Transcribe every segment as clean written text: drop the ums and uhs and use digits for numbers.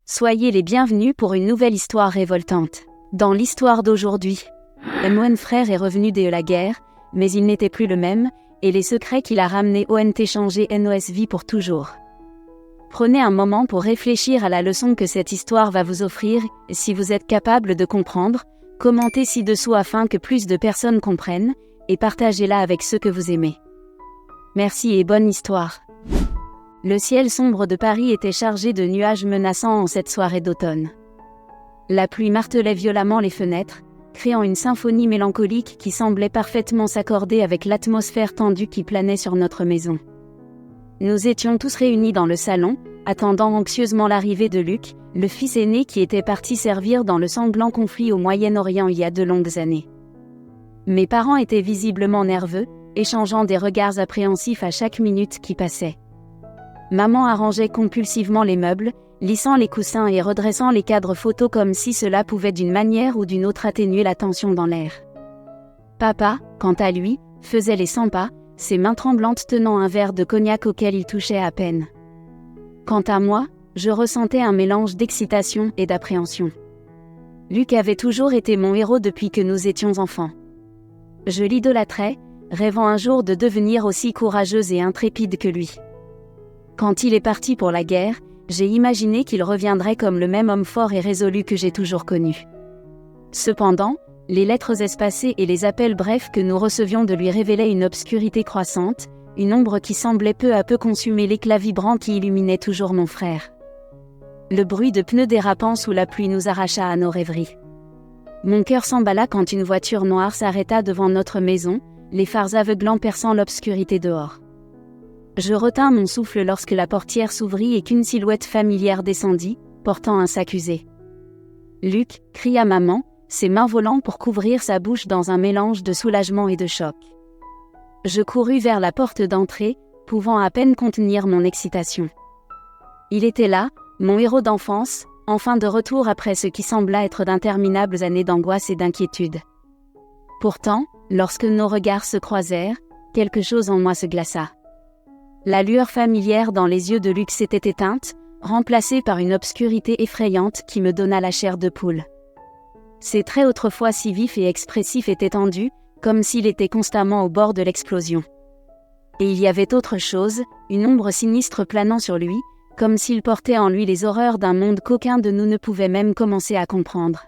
Soyez les bienvenus pour une nouvelle histoire révoltante. Dans l'histoire d'aujourd'hui, le moine frère est revenu de la guerre, mais il n'était plus le même, et les secrets qu'il a ramenés ont changé nos vies pour toujours. Prenez un moment pour réfléchir à la leçon que cette histoire va vous offrir, et si vous êtes capable de comprendre, commentez ci-dessous afin que plus de personnes comprennent, et partagez-la avec ceux que vous aimez. Merci et bonne histoire. Le ciel sombre de Paris était chargé de nuages menaçants en cette soirée d'automne. La pluie martelait violemment les fenêtres, créant une symphonie mélancolique qui semblait parfaitement s'accorder avec l'atmosphère tendue qui planait sur notre maison. Nous étions tous réunis dans le salon, attendant anxieusement l'arrivée de Luc, le fils aîné qui était parti servir dans le sanglant conflit au Moyen-Orient il y a de longues années. Mes parents étaient visiblement nerveux, échangeant des regards appréhensifs à chaque minute qui passait. Maman arrangeait compulsivement les meubles, lissant les coussins et redressant les cadres photos comme si cela pouvait d'une manière ou d'une autre atténuer la tension dans l'air. Papa, quant à lui, faisait les 100 pas, ses mains tremblantes tenant un verre de cognac auquel il touchait à peine. Quant à moi, je ressentais un mélange d'excitation et d'appréhension. Luc avait toujours été mon héros depuis que nous étions enfants. Je l'idolâtrais, rêvant un jour de devenir aussi courageuse et intrépide que lui. Quand il est parti pour la guerre, j'ai imaginé qu'il reviendrait comme le même homme fort et résolu que j'ai toujours connu. Cependant, les lettres espacées et les appels brefs que nous recevions de lui révélaient une obscurité croissante, une ombre qui semblait peu à peu consumer l'éclat vibrant qui illuminait toujours mon frère. Le bruit de pneus dérapant sous la pluie nous arracha à nos rêveries. Mon cœur s'emballa quand une voiture noire s'arrêta devant notre maison, les phares aveuglants perçant l'obscurité dehors. Je retins mon souffle lorsque la portière s'ouvrit et qu'une silhouette familière descendit, portant un sac usé. « Luc !» cria maman, ses mains volant pour couvrir sa bouche dans un mélange de soulagement et de choc. Je courus vers la porte d'entrée, pouvant à peine contenir mon excitation. Il était là, mon héros d'enfance, enfin de retour après ce qui sembla être d'interminables années d'angoisse et d'inquiétude. Pourtant, lorsque nos regards se croisèrent, quelque chose en moi se glaça. La lueur familière dans les yeux de Luc s'était éteinte, remplacée par une obscurité effrayante qui me donna la chair de poule. Ses traits autrefois si vifs et expressifs étaient tendus, comme s'il était constamment au bord de l'explosion. Et il y avait autre chose, une ombre sinistre planant sur lui, comme s'il portait en lui les horreurs d'un monde qu'aucun de nous ne pouvait même commencer à comprendre.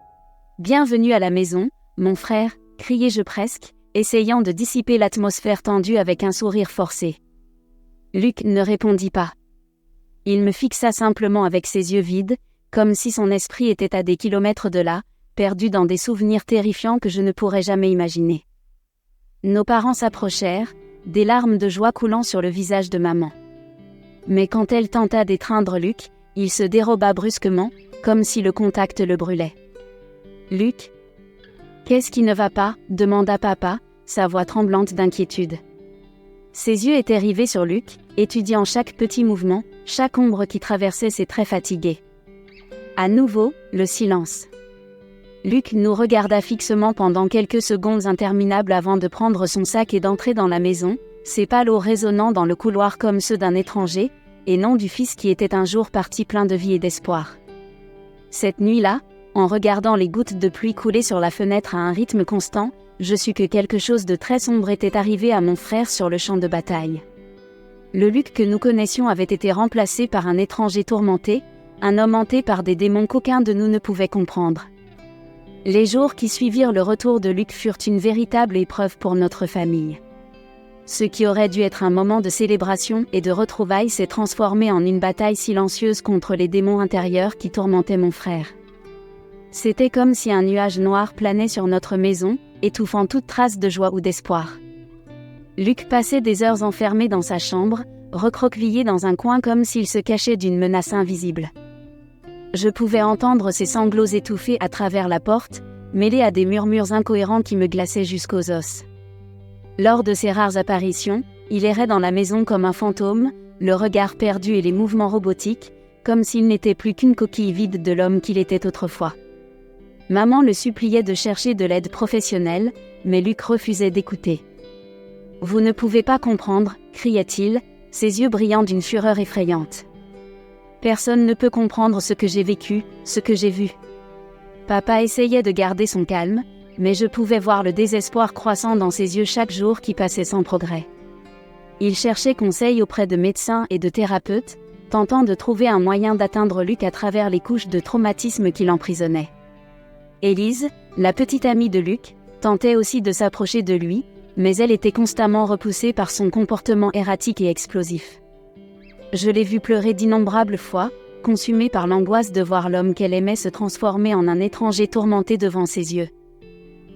« Bienvenue à la maison, mon frère !» criai-je presque, essayant de dissiper l'atmosphère tendue avec un sourire forcé. Luc ne répondit pas. Il me fixa simplement avec ses yeux vides, comme si son esprit était à des kilomètres de là, perdu dans des souvenirs terrifiants que je ne pourrais jamais imaginer. Nos parents s'approchèrent, des larmes de joie coulant sur le visage de maman. Mais quand elle tenta d'étreindre Luc, il se déroba brusquement, comme si le contact le brûlait. « Luc ? Qu'est-ce qui ne va pas ?» demanda papa, sa voix tremblante d'inquiétude. Ses yeux étaient rivés sur Luc, étudiant chaque petit mouvement, chaque ombre qui traversait ses traits fatigués. À nouveau, le silence. Luc nous regarda fixement pendant quelques secondes interminables avant de prendre son sac et d'entrer dans la maison, ses pas lourds résonnant dans le couloir comme ceux d'un étranger, et non du fils qui était un jour parti plein de vie et d'espoir. Cette nuit-là, en regardant les gouttes de pluie couler sur la fenêtre à un rythme constant, je sus que quelque chose de très sombre était arrivé à mon frère sur le champ de bataille. Le Luc que nous connaissions avait été remplacé par un étranger tourmenté, un homme hanté par des démons qu'aucun de nous ne pouvait comprendre. Les jours qui suivirent le retour de Luc furent une véritable épreuve pour notre famille. Ce qui aurait dû être un moment de célébration et de retrouvailles s'est transformé en une bataille silencieuse contre les démons intérieurs qui tourmentaient mon frère. C'était comme si un nuage noir planait sur notre maison, étouffant toute trace de joie ou d'espoir. Luc passait des heures enfermé dans sa chambre, recroquevillé dans un coin comme s'il se cachait d'une menace invisible. Je pouvais entendre ses sanglots étouffés à travers la porte, mêlés à des murmures incohérents qui me glaçaient jusqu'aux os. Lors de ses rares apparitions, il errait dans la maison comme un fantôme, le regard perdu et les mouvements robotiques, comme s'il n'était plus qu'une coquille vide de l'homme qu'il était autrefois. Maman le suppliait de chercher de l'aide professionnelle, mais Luc refusait d'écouter. « Vous ne pouvez pas comprendre » criait-il, ses yeux brillant d'une fureur effrayante. Personne ne peut comprendre ce que j'ai vécu, ce que j'ai vu. Papa essayait de garder son calme, mais je pouvais voir le désespoir croissant dans ses yeux chaque jour qui passait sans progrès. Il cherchait conseil auprès de médecins et de thérapeutes, tentant de trouver un moyen d'atteindre Luc à travers les couches de traumatisme qui l'emprisonnaient. Élise, la petite amie de Luc, tentait aussi de s'approcher de lui, mais elle était constamment repoussée par son comportement erratique et explosif. Je l'ai vue pleurer d'innombrables fois, consumée par l'angoisse de voir l'homme qu'elle aimait se transformer en un étranger tourmenté devant ses yeux.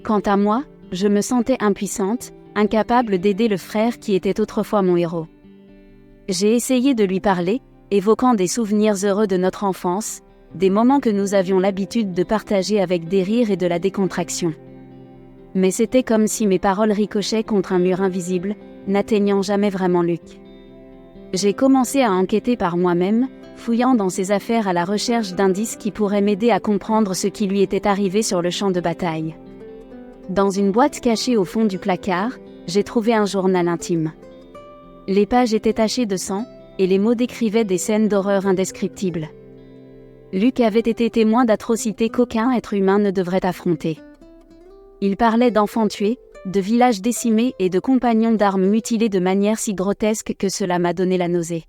Quant à moi, je me sentais impuissante, incapable d'aider le frère qui était autrefois mon héros. J'ai essayé de lui parler, évoquant des souvenirs heureux de notre enfance, des moments que nous avions l'habitude de partager avec des rires et de la décontraction. Mais c'était comme si mes paroles ricochaient contre un mur invisible, n'atteignant jamais vraiment Luc. J'ai commencé à enquêter par moi-même, fouillant dans ses affaires à la recherche d'indices qui pourraient m'aider à comprendre ce qui lui était arrivé sur le champ de bataille. Dans une boîte cachée au fond du placard, j'ai trouvé un journal intime. Les pages étaient tachées de sang, et les mots décrivaient des scènes d'horreur indescriptibles. Luc avait été témoin d'atrocités qu'aucun être humain ne devrait affronter. Il parlait d'enfants tués, de villages décimés et de compagnons d'armes mutilés de manière si grotesque que cela m'a donné la nausée.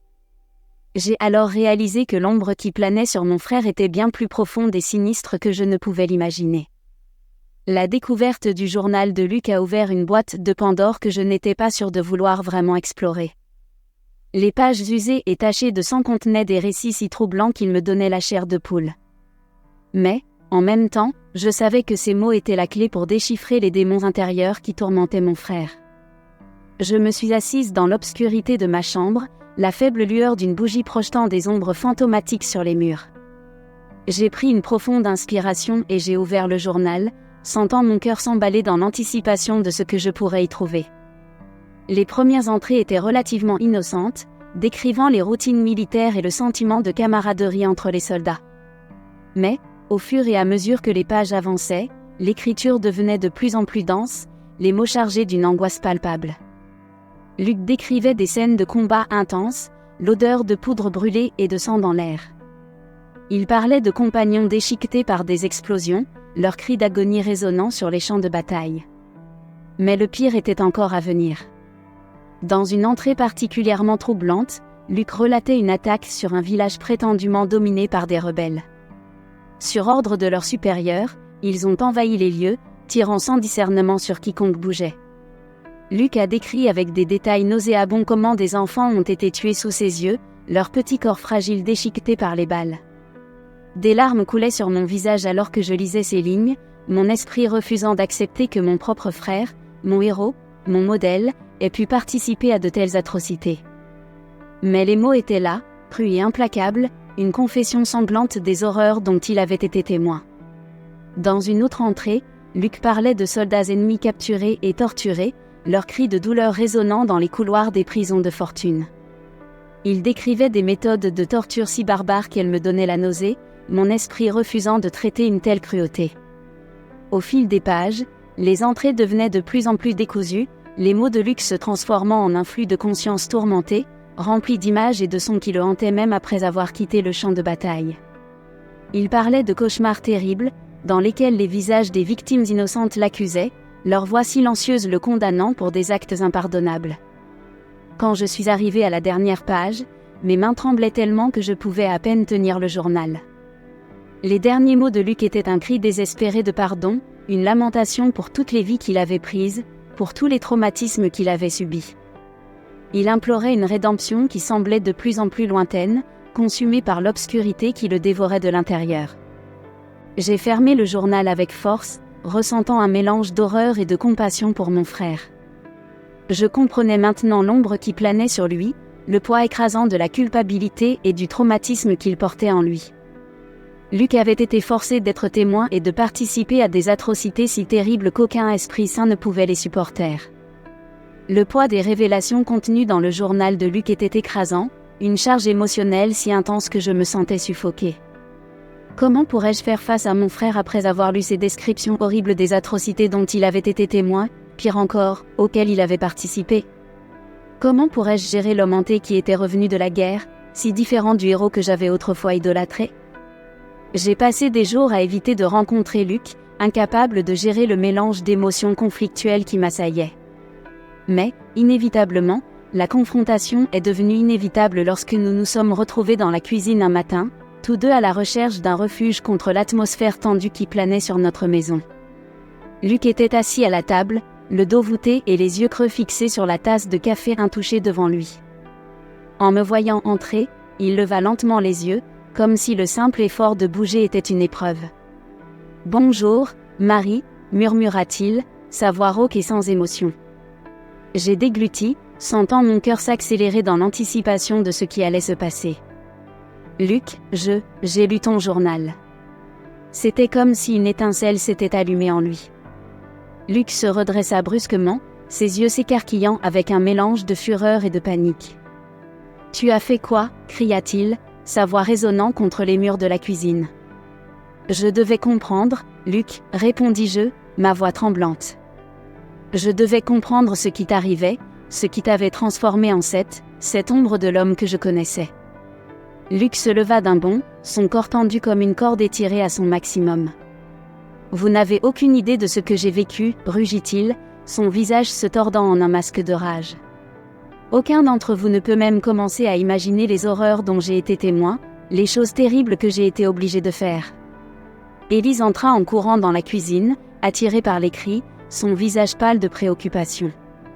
J'ai alors réalisé que l'ombre qui planait sur mon frère était bien plus profonde et sinistre que je ne pouvais l'imaginer. La découverte du journal de Luc a ouvert une boîte de Pandore que je n'étais pas sûre de vouloir vraiment explorer. Les pages usées et tachées de sang contenaient des récits si troublants qu'ils me donnaient la chair de poule. Mais, en même temps, je savais que ces mots étaient la clé pour déchiffrer les démons intérieurs qui tourmentaient mon frère. Je me suis assise dans l'obscurité de ma chambre, la faible lueur d'une bougie projetant des ombres fantomatiques sur les murs. J'ai pris une profonde inspiration et j'ai ouvert le journal, sentant mon cœur s'emballer dans l'anticipation de ce que je pourrais y trouver. Les premières entrées étaient relativement innocentes, décrivant les routines militaires et le sentiment de camaraderie entre les soldats. Mais, au fur et à mesure que les pages avançaient, l'écriture devenait de plus en plus dense, les mots chargés d'une angoisse palpable. Luc décrivait des scènes de combat intenses, l'odeur de poudre brûlée et de sang dans l'air. Il parlait de compagnons déchiquetés par des explosions, leurs cris d'agonie résonnant sur les champs de bataille. Mais le pire était encore à venir. Dans une entrée particulièrement troublante, Luc relatait une attaque sur un village prétendument dominé par des rebelles. Sur ordre de leurs supérieurs, ils ont envahi les lieux, tirant sans discernement sur quiconque bougeait. Luc a décrit avec des détails nauséabonds comment des enfants ont été tués sous ses yeux, leurs petits corps fragiles déchiquetés par les balles. Des larmes coulaient sur mon visage alors que je lisais ces lignes, mon esprit refusant d'accepter que mon propre frère, mon héros, mon modèle, ait pu participer à de telles atrocités. Mais les mots étaient là, crus et implacables, une confession sanglante des horreurs dont il avait été témoin. Dans une autre entrée, Luc parlait de soldats ennemis capturés et torturés, leurs cris de douleur résonnant dans les couloirs des prisons de fortune. Il décrivait des méthodes de torture si barbares qu'elles me donnaient la nausée, mon esprit refusant de traiter une telle cruauté. Au fil des pages, les entrées devenaient de plus en plus décousues, les mots de Luc se transformant en un flux de conscience tourmenté, rempli d'images et de sons qui le hantaient même après avoir quitté le champ de bataille. Il parlait de cauchemars terribles, dans lesquels les visages des victimes innocentes l'accusaient, leur voix silencieuse le condamnant pour des actes impardonnables. Quand je suis arrivée à la dernière page, mes mains tremblaient tellement que je pouvais à peine tenir le journal. Les derniers mots de Luc étaient un cri désespéré de pardon, une lamentation pour toutes les vies qu'il avait prises, pour tous les traumatismes qu'il avait subis. Il implorait une rédemption qui semblait de plus en plus lointaine, consumée par l'obscurité qui le dévorait de l'intérieur. J'ai fermé le journal avec force, ressentant un mélange d'horreur et de compassion pour mon frère. Je comprenais maintenant l'ombre qui planait sur lui, le poids écrasant de la culpabilité et du traumatisme qu'il portait en lui. Luc avait été forcé d'être témoin et de participer à des atrocités si terribles qu'aucun esprit sain ne pouvait les supporter. Le poids des révélations contenues dans le journal de Luc était écrasant, une charge émotionnelle si intense que je me sentais suffoquée. Comment pourrais-je faire face à mon frère après avoir lu ces descriptions horribles des atrocités dont il avait été témoin, pire encore, auxquelles il avait participé ? Comment pourrais-je gérer l'homme hanté qui était revenu de la guerre, si différent du héros que j'avais autrefois idolâtré? J'ai passé des jours à éviter de rencontrer Luc, incapable de gérer le mélange d'émotions conflictuelles qui m'assaillait. Mais, inévitablement, la confrontation est devenue inévitable lorsque nous nous sommes retrouvés dans la cuisine un matin, tous deux à la recherche d'un refuge contre l'atmosphère tendue qui planait sur notre maison. Luc était assis à la table, le dos voûté et les yeux creux fixés sur la tasse de café intouchée devant lui. En me voyant entrer, il leva lentement les yeux, comme si le simple effort de bouger était une épreuve. « Bonjour, Marie », murmura-t-il, sa voix rauque et sans émotion. J'ai dégluti, sentant mon cœur s'accélérer dans l'anticipation de ce qui allait se passer. « Luc, j'ai lu ton journal. » C'était comme si une étincelle s'était allumée en lui. Luc se redressa brusquement, ses yeux s'écarquillant avec un mélange de fureur et de panique. « Tu as fait quoi ?» cria-t-il, sa voix résonnant contre les murs de la cuisine. « Je devais comprendre, Luc, répondis-je, ma voix tremblante. Je devais comprendre ce qui t'arrivait, ce qui t'avait transformé en cette ombre de l'homme que je connaissais. » Luc se leva d'un bond, son corps tendu comme une corde étirée à son maximum. « Vous n'avez aucune idée de ce que j'ai vécu, rugit-il, son visage se tordant en un masque de rage. Aucun d'entre vous ne peut même commencer à imaginer les horreurs dont j'ai été témoin, les choses terribles que j'ai été obligé de faire. » Élise entra en courant dans la cuisine, attirée par les cris, son visage pâle de préoccupation.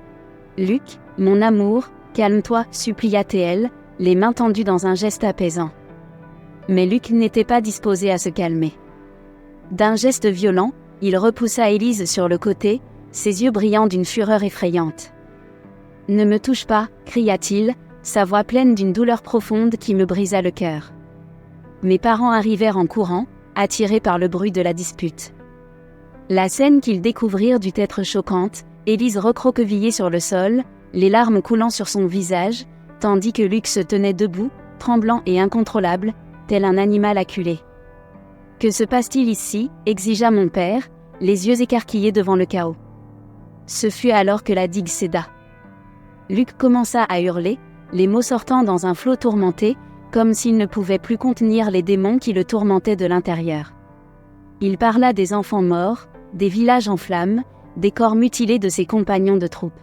« Luc, mon amour, calme-toi, supplia-t-elle, les mains tendues dans un geste apaisant. » Mais Luc n'était pas disposé à se calmer. D'un geste violent, il repoussa Élise sur le côté, ses yeux brillant d'une fureur effrayante. « Ne me touche pas » cria-t-il, sa voix pleine d'une douleur profonde qui me brisa le cœur. Mes parents arrivèrent en courant, attirés par le bruit de la dispute. La scène qu'ils découvrirent dut être choquante, Élise recroquevillée sur le sol, les larmes coulant sur son visage, tandis que Luc se tenait debout, tremblant et incontrôlable, tel un animal acculé. « Que se passe-t-il ici » exigea mon père, les yeux écarquillés devant le chaos. Ce fut alors que la digue céda. Luc commença à hurler, les mots sortant dans un flot tourmenté, comme s'il ne pouvait plus contenir les démons qui le tourmentaient de l'intérieur. Il parla des enfants morts, des villages en flammes, des corps mutilés de ses compagnons de troupe.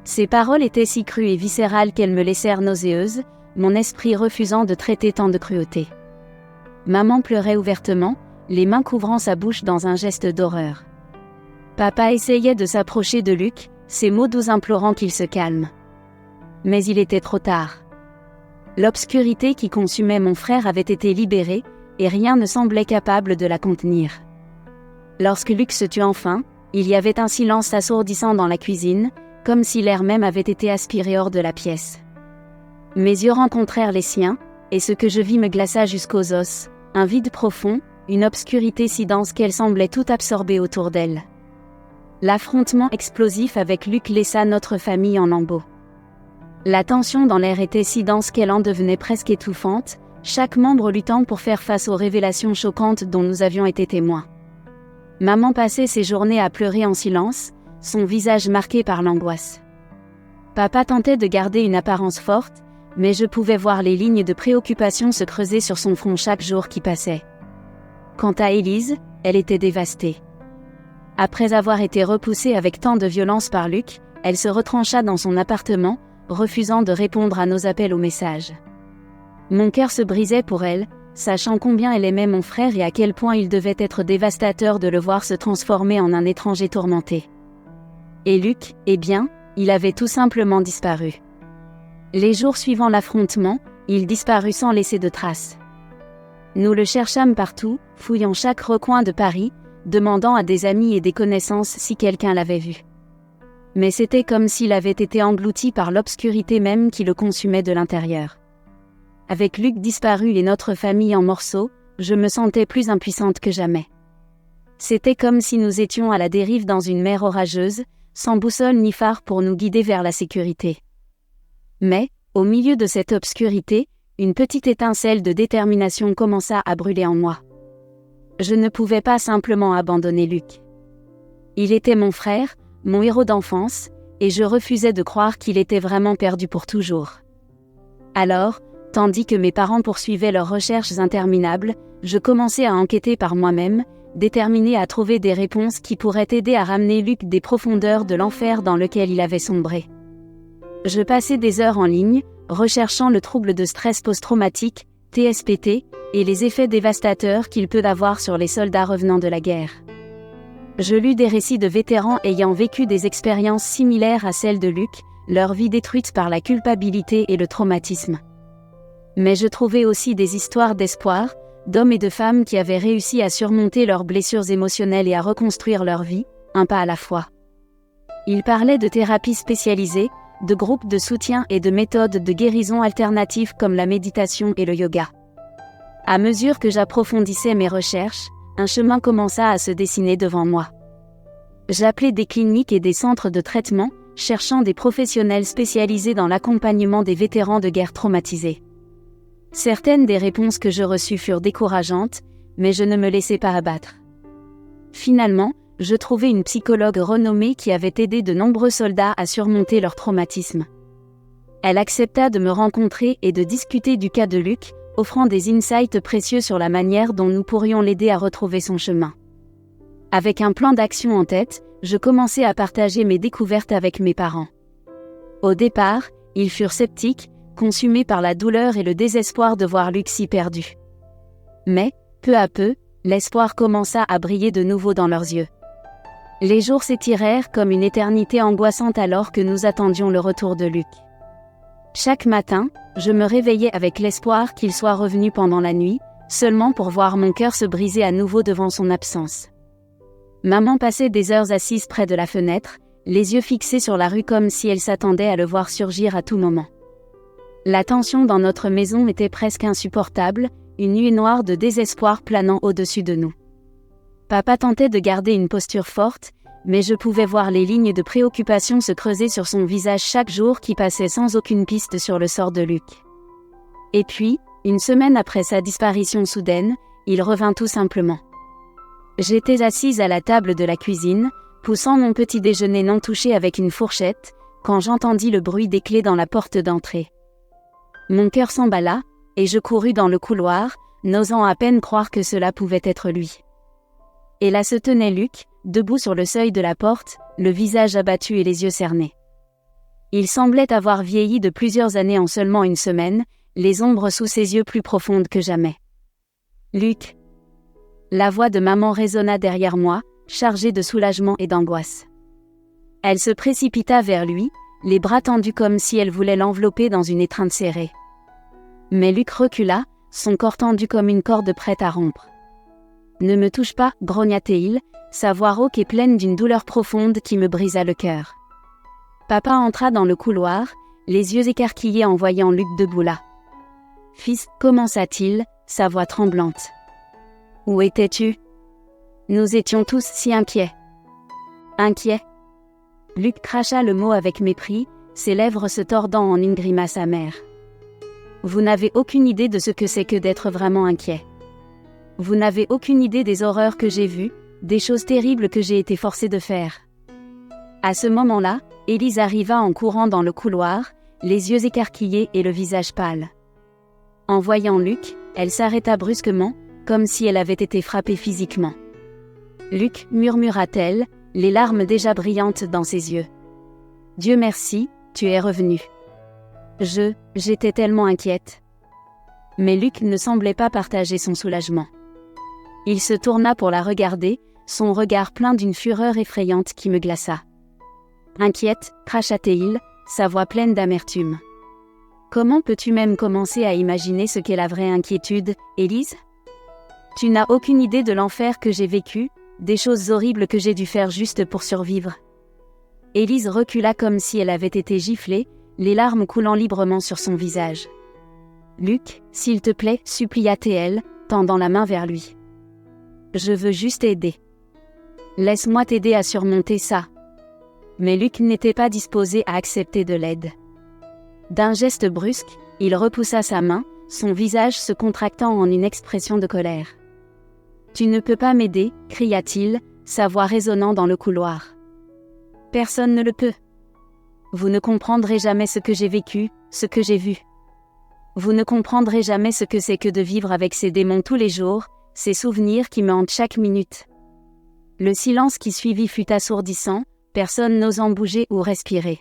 Ses paroles étaient si crues et viscérales qu'elles me laissèrent nauséeuse, mon esprit refusant de traiter tant de cruauté. Maman pleurait ouvertement, les mains couvrant sa bouche dans un geste d'horreur. Papa essayait de s'approcher de Luc, ses mots doux implorant qu'il se calme. Mais il était trop tard. L'obscurité qui consumait mon frère avait été libérée, et rien ne semblait capable de la contenir. Lorsque Luc se tut enfin, il y avait un silence assourdissant dans la cuisine, comme si l'air même avait été aspiré hors de la pièce. Mes yeux rencontrèrent les siens, et ce que je vis me glaça jusqu'aux os, un vide profond, une obscurité si dense qu'elle semblait tout absorber autour d'elle. L'affrontement explosif avec Luc laissa notre famille en lambeaux. La tension dans l'air était si dense qu'elle en devenait presque étouffante, chaque membre luttant pour faire face aux révélations choquantes dont nous avions été témoins. Maman passait ses journées à pleurer en silence, son visage marqué par l'angoisse. Papa tentait de garder une apparence forte, mais je pouvais voir les lignes de préoccupation se creuser sur son front chaque jour qui passait. Quant à Élise, elle était dévastée. Après avoir été repoussée avec tant de violence par Luc, elle se retrancha dans son appartement, refusant de répondre à nos appels aux messages. Mon cœur se brisait pour elle, sachant combien elle aimait mon frère et à quel point il devait être dévastateur de le voir se transformer en un étranger tourmenté. Et Luc, eh bien, il avait tout simplement disparu. Les jours suivant l'affrontement, il disparut sans laisser de traces. Nous le cherchâmes partout, fouillant chaque recoin de Paris, demandant à des amis et des connaissances si quelqu'un l'avait vu. Mais c'était comme s'il avait été englouti par l'obscurité même qui le consumait de l'intérieur. Avec Luc disparu et notre famille en morceaux, je me sentais plus impuissante que jamais. C'était comme si nous étions à la dérive dans une mer orageuse, sans boussole ni phare pour nous guider vers la sécurité. Mais, au milieu de cette obscurité, une petite étincelle de détermination commença à brûler en moi. Je ne pouvais pas simplement abandonner Luc. Il était mon frère, mon héros d'enfance, et je refusais de croire qu'il était vraiment perdu pour toujours. Alors, Tandis que mes parents poursuivaient leurs recherches interminables, je commençais à enquêter par moi-même, déterminé à trouver des réponses qui pourraient aider à ramener Luc des profondeurs de l'enfer dans lequel il avait sombré. Je passais des heures en ligne, recherchant le trouble de stress post-traumatique, TSPT, et les effets dévastateurs qu'il peut avoir sur les soldats revenant de la guerre. Je lus des récits de vétérans ayant vécu des expériences similaires à celles de Luc, leur vie détruite par la culpabilité et le traumatisme. Mais je trouvais aussi des histoires d'espoir, d'hommes et de femmes qui avaient réussi à surmonter leurs blessures émotionnelles et à reconstruire leur vie, un pas à la fois. Ils parlaient de thérapies spécialisées, de groupes de soutien et de méthodes de guérison alternatives comme la méditation et le yoga. À mesure que j'approfondissais mes recherches, un chemin commença à se dessiner devant moi. J'appelais des cliniques et des centres de traitement, cherchant des professionnels spécialisés dans l'accompagnement des vétérans de guerre traumatisés. Certaines des réponses que je reçus furent décourageantes, mais je ne me laissais pas abattre. Finalement, je trouvai une psychologue renommée qui avait aidé de nombreux soldats à surmonter leur traumatisme. Elle accepta de me rencontrer et de discuter du cas de Luc, offrant des insights précieux sur la manière dont nous pourrions l'aider à retrouver son chemin. Avec un plan d'action en tête, je commençai à partager mes découvertes avec mes parents. Au départ, ils furent sceptiques, consumés par la douleur et le désespoir de voir Luc si perdu. Mais, peu à peu, l'espoir commença à briller de nouveau dans leurs yeux. Les jours s'étirèrent comme une éternité angoissante alors que nous attendions le retour de Luc. Chaque matin, je me réveillais avec l'espoir qu'il soit revenu pendant la nuit, seulement pour voir mon cœur se briser à nouveau devant son absence. Maman passait des heures assise près de la fenêtre, les yeux fixés sur la rue comme si elle s'attendait à le voir surgir à tout moment. La tension dans notre maison était presque insupportable, une nuée noire de désespoir planant au-dessus de nous. Papa tentait de garder une posture forte, mais je pouvais voir les lignes de préoccupation se creuser sur son visage chaque jour qui passait sans aucune piste sur le sort de Luc. Et puis, une semaine après sa disparition soudaine, il revint tout simplement. J'étais assise à la table de la cuisine, poussant mon petit déjeuner non touché avec une fourchette, quand j'entendis le bruit des clés dans la porte d'entrée. Mon cœur s'emballa, et je courus dans le couloir, n'osant à peine croire que cela pouvait être lui. Et là se tenait Luc, debout sur le seuil de la porte, le visage abattu et les yeux cernés. Il semblait avoir vieilli de plusieurs années en seulement une semaine, les ombres sous ses yeux plus profondes que jamais. « Luc !» La voix de maman résonna derrière moi, chargée de soulagement et d'angoisse. Elle se précipita vers lui, les bras tendus comme si elle voulait l'envelopper dans une étreinte serrée. Mais Luc recula, son corps tendu comme une corde prête à rompre. « Ne me touche pas, grogna-t-il, sa voix rauque et pleine d'une douleur profonde qui me brisa le cœur. Papa entra dans le couloir, les yeux écarquillés en voyant Luc debout là. « Fils, commença-t-il, sa voix tremblante. Où étais-tu ? Nous étions tous si inquiets. » Inquiets ? Luc cracha le mot avec mépris, ses lèvres se tordant en une grimace amère. Vous n'avez aucune idée de ce que c'est que d'être vraiment inquiet. Vous n'avez aucune idée des horreurs que j'ai vues, des choses terribles que j'ai été forcée de faire. À ce moment-là, Élise arriva en courant dans le couloir, les yeux écarquillés et le visage pâle. En voyant Luc, elle s'arrêta brusquement, comme si elle avait été frappée physiquement. « Luc, » murmura-t-elle, les larmes déjà brillantes dans ses yeux. « Dieu merci, tu es revenu. » J'étais tellement inquiète. Mais Luc ne semblait pas partager son soulagement. Il se tourna pour la regarder, son regard plein d'une fureur effrayante qui me glaça. « Inquiète » cracha-t-il, sa voix pleine d'amertume. « Comment peux-tu même commencer à imaginer ce qu'est la vraie inquiétude, Élise ? Tu n'as aucune idée de l'enfer que j'ai vécu, des choses horribles que j'ai dû faire juste pour survivre. » Élise recula comme si elle avait été giflée, les larmes coulant librement sur son visage. « Luc, s'il te plaît, » supplia-t-elle, tendant la main vers lui. « Je veux juste t'aider. Laisse-moi t'aider à surmonter ça. » Mais Luc n'était pas disposé à accepter de l'aide. D'un geste brusque, il repoussa sa main, son visage se contractant en une expression de colère. « Tu ne peux pas m'aider, » cria-t-il, sa voix résonnant dans le couloir. « Personne ne le peut. Vous ne comprendrez jamais ce que j'ai vécu, ce que j'ai vu. Vous ne comprendrez jamais ce que c'est que de vivre avec ces démons tous les jours, ces souvenirs qui me hantent chaque minute. Le silence qui suivit fut assourdissant, personne n'osant bouger ou respirer.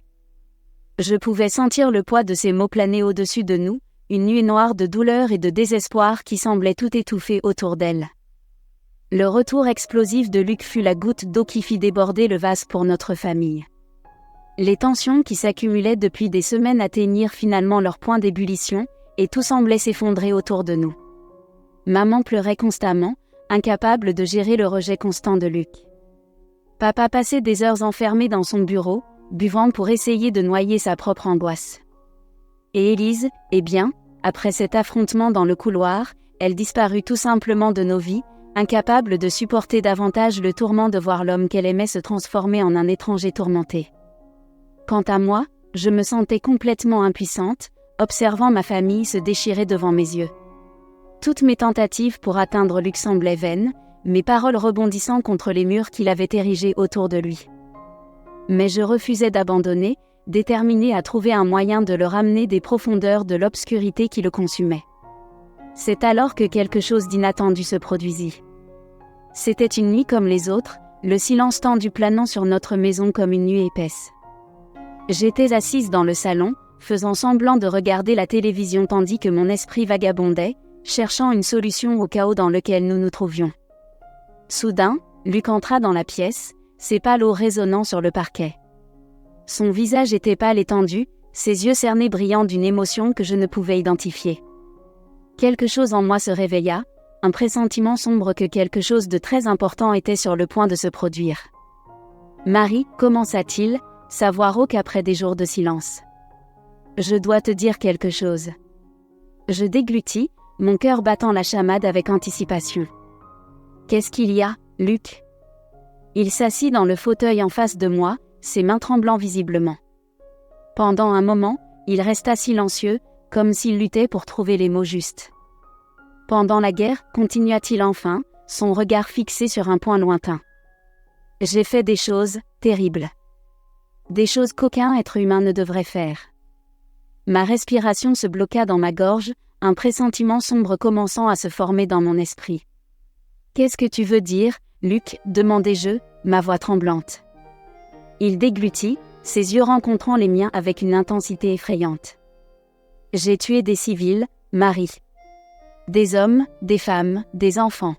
Je pouvais sentir le poids de ces mots planer au-dessus de nous, une nuée noire de douleur et de désespoir qui semblait tout étouffer autour d'elle. Le retour explosif de Luc fut la goutte d'eau qui fit déborder le vase pour notre famille. Les tensions qui s'accumulaient depuis des semaines atteignirent finalement leur point d'ébullition, et tout semblait s'effondrer autour de nous. Maman pleurait constamment, incapable de gérer le rejet constant de Luc. Papa passait des heures enfermé dans son bureau, buvant pour essayer de noyer sa propre angoisse. Et Élise, eh bien, après cet affrontement dans le couloir, elle disparut tout simplement de nos vies, incapable de supporter davantage le tourment de voir l'homme qu'elle aimait se transformer en un étranger tourmenté. Quant à moi, je me sentais complètement impuissante, observant ma famille se déchirer devant mes yeux. Toutes mes tentatives pour atteindre Luc semblaient vaines, mes paroles rebondissant contre les murs qu'il avait érigés autour de lui. Mais je refusais d'abandonner, déterminée à trouver un moyen de le ramener des profondeurs de l'obscurité qui le consumait. C'est alors que quelque chose d'inattendu se produisit. C'était une nuit comme les autres, le silence tendu planant sur notre maison comme une nuée épaisse. J'étais assise dans le salon, faisant semblant de regarder la télévision tandis que mon esprit vagabondait, cherchant une solution au chaos dans lequel nous nous trouvions. Soudain, Luc entra dans la pièce, ses pas lourds résonnant sur le parquet. Son visage était pâle et tendu, ses yeux cernés brillant d'une émotion que je ne pouvais identifier. Quelque chose en moi se réveilla, un pressentiment sombre que quelque chose de très important était sur le point de se produire. « Marie, commença-t-il, sa voix rauque après des jours de silence. « Je dois te dire quelque chose. » Je déglutis, mon cœur battant la chamade avec anticipation. « Qu'est-ce qu'il y a, Luc ?» Il s'assit dans le fauteuil en face de moi, ses mains tremblant visiblement. Pendant un moment, il resta silencieux, comme s'il luttait pour trouver les mots justes. « Pendant la guerre, continua-t-il enfin, son regard fixé sur un point lointain. J'ai fait des choses terribles. Des choses qu'aucun être humain ne devrait faire. » Ma respiration se bloqua dans ma gorge, un pressentiment sombre commençant à se former dans mon esprit. « Qu'est-ce que tu veux dire, Luc ?» demandai-je, ma voix tremblante. Il déglutit, ses yeux rencontrant les miens avec une intensité effrayante. « J'ai tué des civils, Marie. Des hommes, des femmes, des enfants.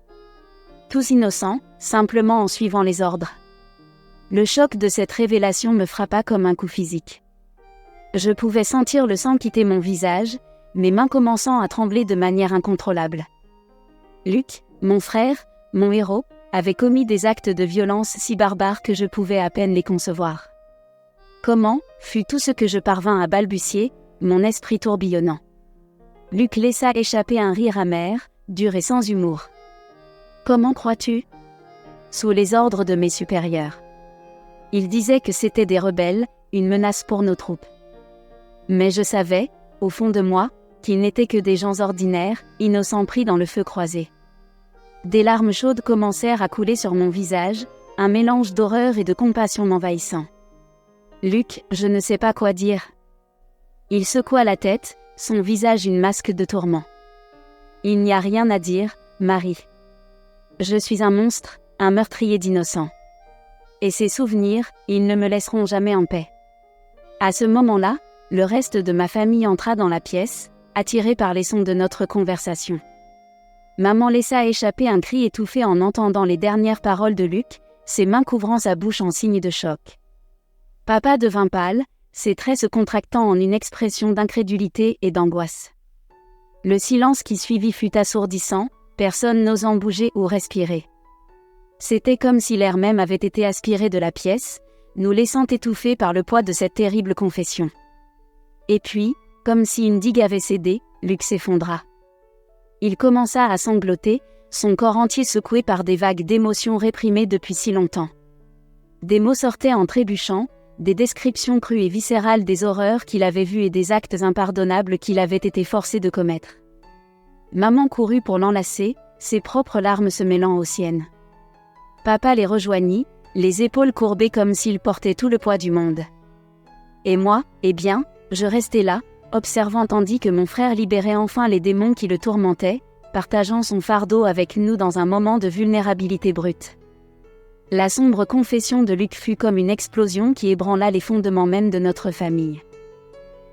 Tous innocents, simplement en suivant les ordres. » Le choc de cette révélation me frappa comme un coup physique. Je pouvais sentir le sang quitter mon visage, mes mains commençant à trembler de manière incontrôlable. Luc, mon frère, mon héros, avait commis des actes de violence si barbares que je pouvais à peine les concevoir. Comment, fut tout ce que je parvins à balbutier, mon esprit tourbillonnant. Luc laissa échapper un rire amer, dur et sans humour. « Comment crois-tu ? » Sous les ordres de mes supérieurs. Il disait que c'étaient des rebelles, une menace pour nos troupes. Mais je savais, au fond de moi, qu'ils n'étaient que des gens ordinaires, innocents pris dans le feu croisé. Des larmes chaudes commencèrent à couler sur mon visage, un mélange d'horreur et de compassion m'envahissant. « Luc, je ne sais pas quoi dire. » Il secoua la tête, son visage une masque de tourment. « Il n'y a rien à dire, Marie. Je suis un monstre, un meurtrier d'innocents. Et ces souvenirs, ils ne me laisseront jamais en paix. » À ce moment-là, le reste de ma famille entra dans la pièce, attiré par les sons de notre conversation. Maman laissa échapper un cri étouffé en entendant les dernières paroles de Luc, ses mains couvrant sa bouche en signe de choc. Papa devint pâle, ses traits se contractant en une expression d'incrédulité et d'angoisse. Le silence qui suivit fut assourdissant, personne n'osant bouger ou respirer. C'était comme si l'air même avait été aspiré de la pièce, nous laissant étouffés par le poids de cette terrible confession. Et puis, comme si une digue avait cédé, Luc s'effondra. Il commença à sangloter, son corps entier secoué par des vagues d'émotions réprimées depuis si longtemps. Des mots sortaient en trébuchant, des descriptions crues et viscérales des horreurs qu'il avait vues et des actes impardonnables qu'il avait été forcé de commettre. Maman courut pour l'enlacer, ses propres larmes se mêlant aux siennes. Papa les rejoignit, les épaules courbées comme s'il portait tout le poids du monde. Et moi, eh bien, je restais là, observant tandis que mon frère libérait enfin les démons qui le tourmentaient, partageant son fardeau avec nous dans un moment de vulnérabilité brute. La sombre confession de Luc fut comme une explosion qui ébranla les fondements même de notre famille.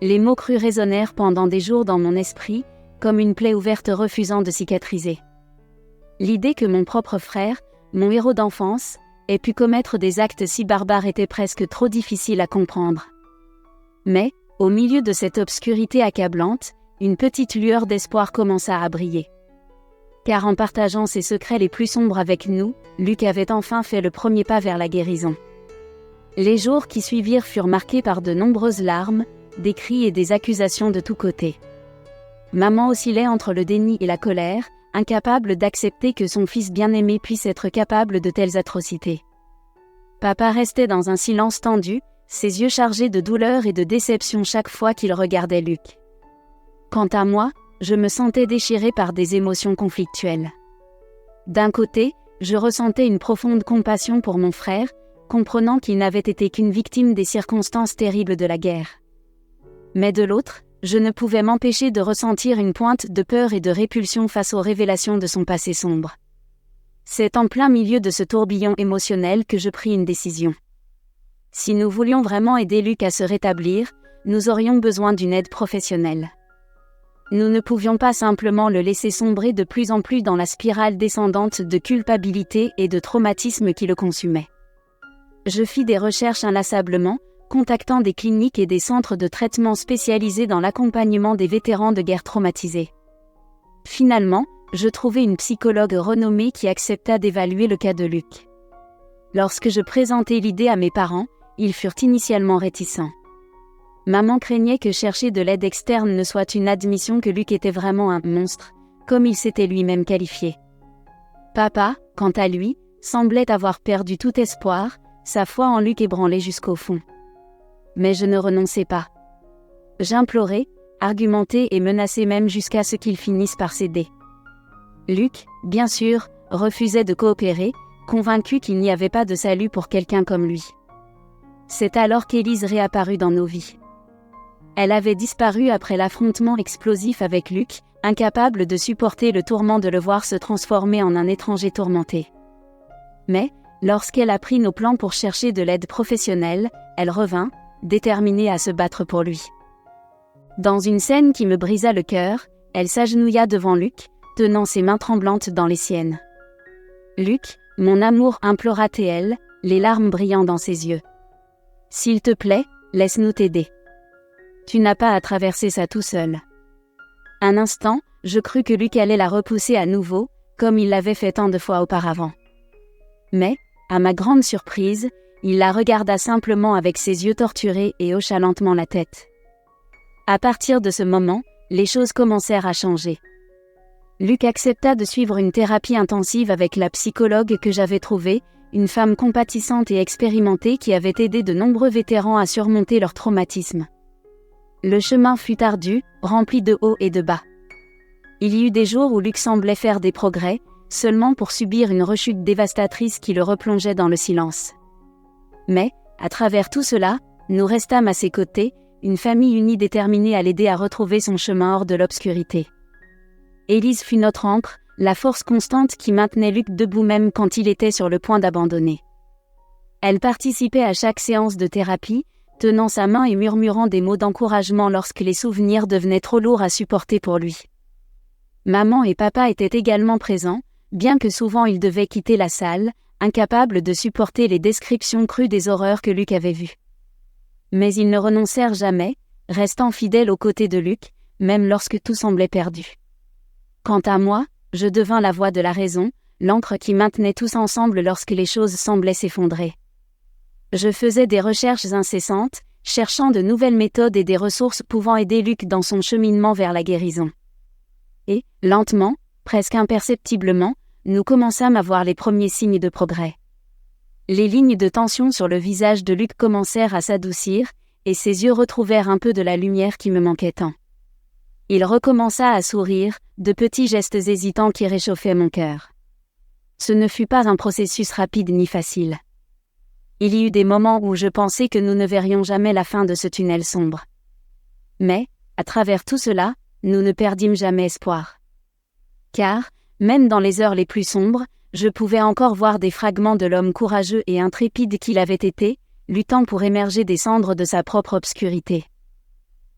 Les mots crus résonnèrent pendant des jours dans mon esprit, comme une plaie ouverte refusant de cicatriser. L'idée que mon propre frère, mon héros d'enfance, ait pu commettre des actes si barbares était presque trop difficile à comprendre. Mais, au milieu de cette obscurité accablante, une petite lueur d'espoir commença à briller. Car en partageant ses secrets les plus sombres avec nous, Luc avait enfin fait le premier pas vers la guérison. Les jours qui suivirent furent marqués par de nombreuses larmes, des cris et des accusations de tous côtés. Maman oscillait entre le déni et la colère, incapable d'accepter que son fils bien-aimé puisse être capable de telles atrocités. Papa restait dans un silence tendu, ses yeux chargés de douleur et de déception chaque fois qu'il regardait Luc. Quant à moi, je me sentais déchirée par des émotions conflictuelles. D'un côté, je ressentais une profonde compassion pour mon frère, comprenant qu'il n'avait été qu'une victime des circonstances terribles de la guerre. Mais de l'autre, je ne pouvais m'empêcher de ressentir une pointe de peur et de répulsion face aux révélations de son passé sombre. C'est en plein milieu de ce tourbillon émotionnel que je pris une décision. Si nous voulions vraiment aider Luc à se rétablir, nous aurions besoin d'une aide professionnelle. Nous ne pouvions pas simplement le laisser sombrer de plus en plus dans la spirale descendante de culpabilité et de traumatisme qui le consumait. Je fis des recherches inlassablement, contactant des cliniques et des centres de traitement spécialisés dans l'accompagnement des vétérans de guerre traumatisés. Finalement, je trouvai une psychologue renommée qui accepta d'évaluer le cas de Luc. Lorsque je présentai l'idée à mes parents, ils furent initialement réticents. Maman craignait que chercher de l'aide externe ne soit une admission que Luc était vraiment un monstre, comme il s'était lui-même qualifié. Papa, quant à lui, semblait avoir perdu tout espoir, sa foi en Luc ébranlée jusqu'au fond. Mais je ne renonçais pas. J'implorais, argumentais et menaçais même jusqu'à ce qu'il finisse par céder. Luc, bien sûr, refusait de coopérer, convaincu qu'il n'y avait pas de salut pour quelqu'un comme lui. C'est alors qu'Élise réapparut dans nos vies. Elle avait disparu après l'affrontement explosif avec Luc, incapable de supporter le tourment de le voir se transformer en un étranger tourmenté. Mais, lorsqu'elle apprit nos plans pour chercher de l'aide professionnelle, elle revint, déterminée à se battre pour lui. Dans une scène qui me brisa le cœur, elle s'agenouilla devant Luc, tenant ses mains tremblantes dans les siennes. « Luc, mon amour, implora-t-elle, les larmes brillant dans ses yeux. S'il te plaît, laisse-nous t'aider. Tu n'as pas à traverser ça tout seul. » Un instant, je crus que Luc allait la repousser à nouveau, comme il l'avait fait tant de fois auparavant. Mais, à ma grande surprise, il la regarda simplement avec ses yeux torturés et hocha lentement la tête. À partir de ce moment, les choses commencèrent à changer. Luc accepta de suivre une thérapie intensive avec la psychologue que j'avais trouvée, une femme compatissante et expérimentée qui avait aidé de nombreux vétérans à surmonter leur traumatisme. Le chemin fut ardu, rempli de hauts et de bas. Il y eut des jours où Luc semblait faire des progrès, seulement pour subir une rechute dévastatrice qui le replongeait dans le silence. Mais, à travers tout cela, nous restâmes à ses côtés, une famille unie déterminée à l'aider à retrouver son chemin hors de l'obscurité. Élise fut notre ancre, la force constante qui maintenait Luc debout même quand il était sur le point d'abandonner. Elle participait à chaque séance de thérapie, tenant sa main et murmurant des mots d'encouragement lorsque les souvenirs devenaient trop lourds à supporter pour lui. Maman et papa étaient également présents, bien que souvent ils devaient quitter la salle, incapables de supporter les descriptions crues des horreurs que Luc avait vues. Mais ils ne renoncèrent jamais, restant fidèles aux côtés de Luc, même lorsque tout semblait perdu. Quant à moi, je devins la voix de la raison, l'ancre qui maintenait tous ensemble lorsque les choses semblaient s'effondrer. Je faisais des recherches incessantes, cherchant de nouvelles méthodes et des ressources pouvant aider Luc dans son cheminement vers la guérison. Et, lentement, presque imperceptiblement, nous commençâmes à voir les premiers signes de progrès. Les lignes de tension sur le visage de Luc commencèrent à s'adoucir, et ses yeux retrouvèrent un peu de la lumière qui me manquait tant. Il recommença à sourire, de petits gestes hésitants qui réchauffaient mon cœur. Ce ne fut pas un processus rapide ni facile. Il y eut des moments où je pensais que nous ne verrions jamais la fin de ce tunnel sombre. Mais, À travers tout cela, nous ne perdîmes jamais espoir. Car, même dans les heures les plus sombres, je pouvais encore voir des fragments de l'homme courageux et intrépide qu'il avait été, luttant pour émerger des cendres de sa propre obscurité.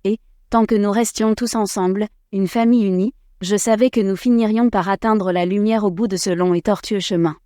Et, tant que nous restions tous ensemble, une famille unie, je savais que nous finirions par atteindre la lumière au bout de ce long et tortueux chemin.